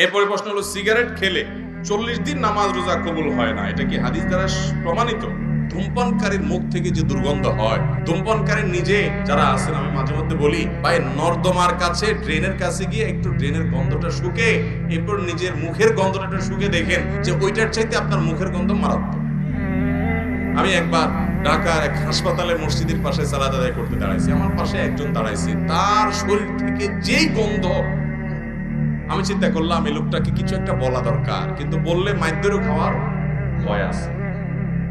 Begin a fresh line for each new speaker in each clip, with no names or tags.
এরপরে প্রশ্ন হলো, সিগারেট খেলে 40 দিন নামাজ রোজা কবুল হয় না, এটা কি হাদিস দ্বারা প্রমাণিত? ধূমপানকারীর মুখ থেকে যে দুর্গন্ধ হয়, ধূমপানকারী নিজে যারা আছেন, আমি মাঝে মধ্যে বলি ভাই, নর্দমার কাছে ড্রেনের কাছে গিয়ে একটু ড্রেনের গন্ধটা শুকে, এরপর নিজের মুখের গন্ধটা শুকে দেখেন যে ওইটার চাইতে আপনার মুখের গন্ধ মারাত্মক। আমি একবার ঢাকার এক হাসপাতালে মসজিদের পাশে সালাত আদায় করতে দাঁড়াইছি, আমার পাশে একজন দাঁড়াইছে, তার শরীর থেকে যেই গন্ধ, আমি চিন্তা করলাম এই লোকটাকে কিছু একটা বলা দরকার, কিন্তু বললে মাইদ্যেরও খাওয়ার ভয় আছে।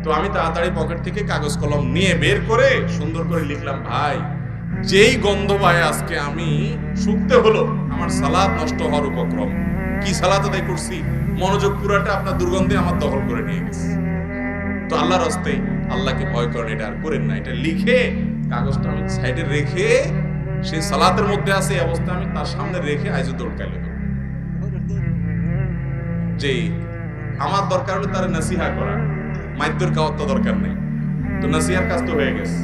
তো আমি তাড়াতাড়ি পকেট থেকে কাগজ কলম নিয়ে বের করে সুন্দর করে লিখলাম, ভাই যেই গন্ধ পায় আজকে আমি শুকতে হলো, আমার সালাত নষ্ট হওয়ার উপক্রম। কি সালাত আদায় করছি, মনোযোগ পুরাটা আপনার দুর্গন্ধে আমার দখল করে নিয়ে গেছে। তো আল্লাহর রাস্তে আল্লাহকে ভয় করেন, এটা আর করেন না। এটা লিখে কাগজটা আমি সাইডে রেখে, সে সালাতের মধ্যে আছে এই অবস্থা, আমি তার সামনে রেখে আইজো দৌড়কাইল। যে আমার দরকার হলো তার নাসিহা করা, মাইদ্যর খাওয়ার তো দরকার নেই, তো নাসিহার কাজ তো হয়ে গেছে,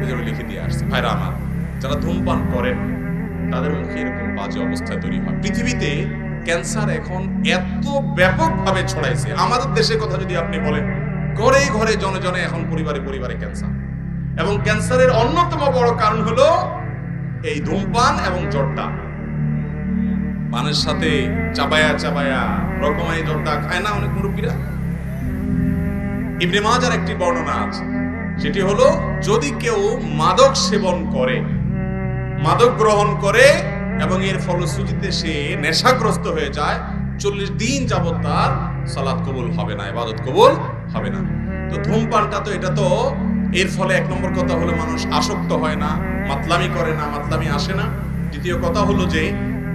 এই জন্য লিখে দিয়ে আসছে। ভাইরা আমার, যারা ধূমপান করেন তাদের মুখে এরকম বাজে অবস্থায় তৈরি হয়। পৃথিবীতে ক্যান্সার এখন এত ব্যাপকভাবে ছড়াইছে, আমাদের দেশের কথা যদি আপনি বলেন, ঘরে ঘরে জনে জনে এখন পরিবারে পরিবারে ক্যান্সার। এবং ক্যান্সারের অন্যতম বড় কারণ হলো এই ধূমপান এবং জর্দা। পানের সাথে চাবায়া চাবায়া রকমারি জর্দা খায় না অনেক মুরব্বীরা? ইবনে মাজার একটি বর্ণনা আছে, সেটি হলো, যদি কেউ মাদক সেবন করে, মাদক গ্রহণ করে এবং এর ফলশ্রুতিতে সে নেশাগ্রস্ত হয়ে যায়, 40 দিন যাবত তার সালাত কবুল হবে না, ইবাদত কবুল হবে না। তো ধূমপানটা তো, এটা তো এর ফলে এক নম্বর কথা হলো মানুষ আসক্ত হয় না, মাতলামি করে না, মাতলামি আসে না। দ্বিতীয় কথা হলো যে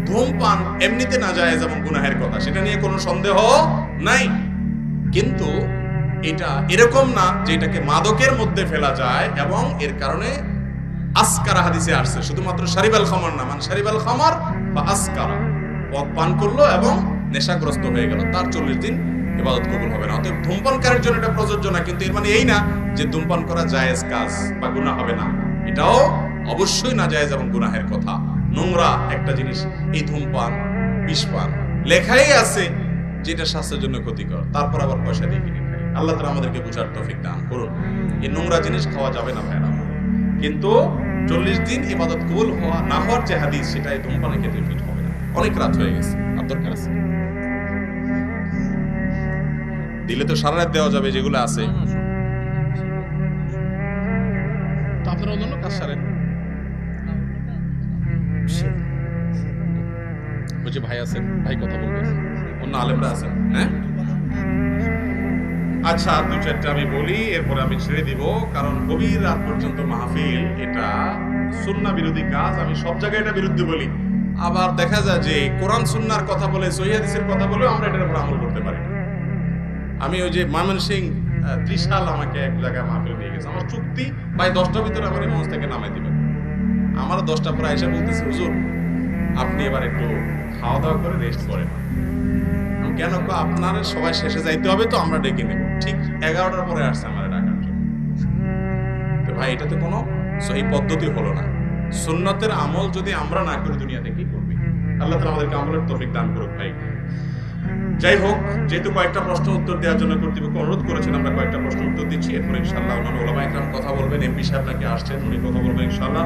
ধূমপান এমনিতে নাজায়েজ এবং গুনাহের কথা, সেটা নিয়ে কোনো সন্দেহ নাই, কিন্তু এটা এরকম না যে এটাকে মাদকের মধ্যে ফেলা যায়। এবং এর কারণে আসকারা হাদিসে আসছে, শুধুমাত্র শারিবাল খামার না, মানে শারিবাল খামার বা আসকারা, পদ পান করলো এবং নেশাগ্রস্ত হয়ে গেল, তার 40 দিন ইবাদত কবুল হবে না। অতএব ধূমপানকারীর জন্য এটা প্রযোজ্য না, কিন্তু এর মানে এই না যে ধূমপান করা জায়েজ কাজ বা গুনাহ হবে না, এটাও অবশ্যই না জায়েজ এবং গুনাহের কথা। নোংরা একটা জিনিস এই ধূমপান, বিষপান, লেখাই আছে যেটা স্বাস্থ্যের জন্য ক্ষতিকর, তারপর আবার পয়সা দিয়ে কিনে খাই। আল্লাহ তাআলা আমাদেরকে বুঝার তৌফিক দান করুন। এই নোংরা জিনিস খাওয়া যাবে না ভাইরা, কিন্তু 40 দিন ইবাদত কবুল হওয়া না হওয়ার যে হাদিস, সেটা এই ধূমপানের ক্ষেত্রে ফিট হবে না। অনেক রাত হয়ে গেছে, আর দরকার আছে দিলে তো সারা রাত দেওয়া যাবে, যেগুলো আছে। তো আপনারা অন্য কাজ সারেন। বুঝে ভাই আছেন, ভাই কথা বলবেন, অন্য আলেমরা আছেন। হ্যাঁ, আচ্ছা, 2-4টা আমি বলি, এরপরে আমি ছেড়ে দিব, কারণ গভীর রাত পর্যন্ত মাহফিল, এটা সুন্নাহ বিরোধী কাজ। আমি সব জায়গায় এটা বিরুদ্ধে বলি, আবার দেখা যায় যে কোরআন সুন্নাহর কথা বলে, সহিহ হাদিসের কথা বলে আমরা এটার উপর আমল করতে পারি না। আমি ওই যে ময়মনসিংহ ত্রিশাল আমাকে এক জায়গায় মাহফিল নিয়ে গেছে, আমার চুক্তি ভাই 10টার ভিতরে আমার এই মঞ্চ থেকে নামাই দিবেন। আমার 10টা পরে আইসা বলতেছে, হুজুর আপনি এবার একটু খাওয়া দাওয়া করে রেস্ট করেন। কেন? আপনার সবাই শেষে যাইতে হবে, তো আমরা ডেকে নেব। ঠিক 11টার পরে আসছে আমার ডাকার জন্য। তো ভাই, এটাতে কোনো সহি পদ্ধতি হলো না। সুন্নতের আমল যদি আমরা না করি, দুনিয়াতে কি করবে? আল্লাহ তাআলা আমাদেরকে আমলের তৌফিক দান করুক। ভাই, যাই হোক, যেহেতু কয়েকটা প্রশ্ন উত্তর দেওয়ার জন্য কর্তৃপক্ষ অনুরোধ করেছেন, আমরা কয়েকটা প্রশ্ন উত্তর দিচ্ছি। এরপর ইনশাআল্লাহ অন্যান্য ওলামায়ে কেরাম কথা বলবেন। এমপি সাহেব নাকি আসছেন, উনি কথা বলবেন ইনশাআল্লাহ।